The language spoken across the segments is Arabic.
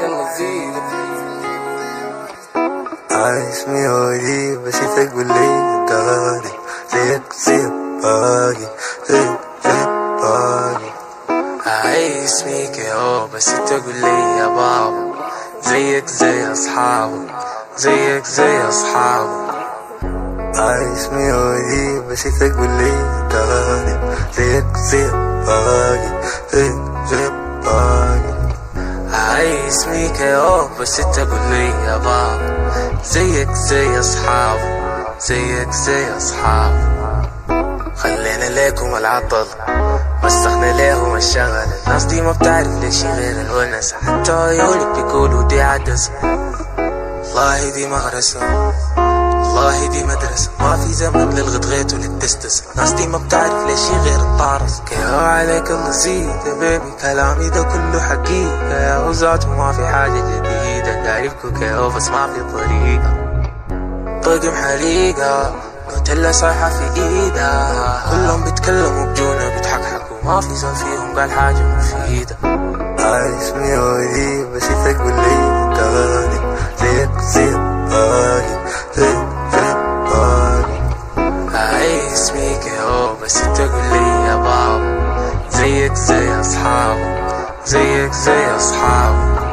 اللذيذ. اسمي وليد بس تقول لي داري زيك زي باقي زيك زي باقي. اسمي كيو بس تقول لي يا بابا زيك زي اصحابك زيك زي اصحابك. اسمي وليد بس تقول لي داري زيك زي باقي زيك زي باقي. اسمي كيو بس تقول لي يا بابا زيك زي اصحابك زيك زي اصحابك. خلينا ليكم العطل مسخنا ليهم الشغل. الناس دي ما بتعرف ليش غير الونس، حتى عيونك بيقولوا دي عدسة. والله دي مغرسة والله دي مدرسة، ما في زمن للغطغيت وللتستس. الناس دي ما بتعرف ليش غير الطارس. كيهو عليك الله زيد يا بيبي، كلامي ده كله حقيقة يا وزات وما في حاجة جديدة. تعرفكوا كيهو بس ما في طريقة. طقم حريقة نوتيلا صايحة في ايدها، كلهم بيتكلموا بجونا بيتحكحكوا، ما في زول فيهم قال حاجة مفيدة. اسمي وليد بس تقول لي داري زيك زي باقي زيك زي باقي. اسمي كيهو بس تقول لي يا بابا زيك زي اصحابك زيك زي اصحابك.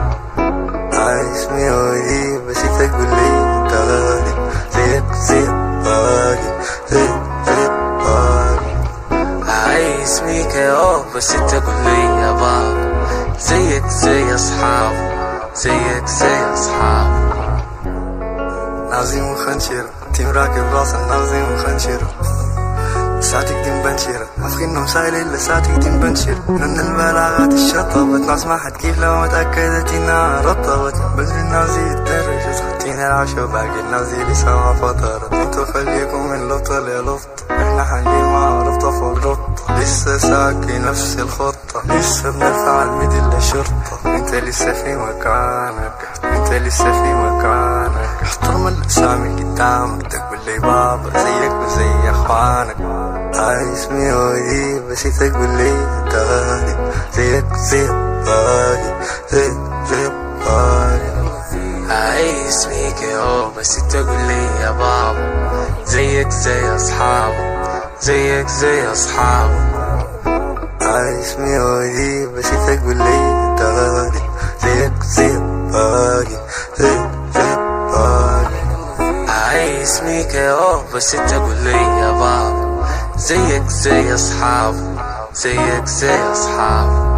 اسمي وليد بس تقول لي داري زيك زي باقي زيك زي باقي. اسمي كيهو بس تقول لي يا بابا زيك زي اصحابك زيك زي اصحابك. نازم وخنشيرة تيم راكب راس النازم وخنشيرة، ساعتك دي مبنشرة أفخين مسائل إلا ساعتك دي مبنشرة. لأن البلاغات الشطبت ناس ما حد كيف لو متأكدت إنها رطبت. بس النازي الدرجة حاطين العشا باقي النازي لسه ما فطرت. انتو خليكم من لفطة للفطة، احنا حنجي مع رفطة فوق ربطة. لسه ساكي نفس الخطة، لسه بنرفع الميدل للشرطة. انت لسه في مكانك انت لسه في مكانك. احترم الأسامي قدامك تقول لي بابا زيك وزي اخوانك. اسمي وليد بس تقول لي داري زيك زي باقي زيك زي باقي. اسمي كيهو بس تقول لي يا بابا زيك زي اصحابك زيك زي اصحابك. اسمي وليد بس تقول لي داري زيك زي باقي زيك زي باقي. اسمي كيهو بس تقول لي يا بابا زيك زي اصحابك زيك زي اصحابك.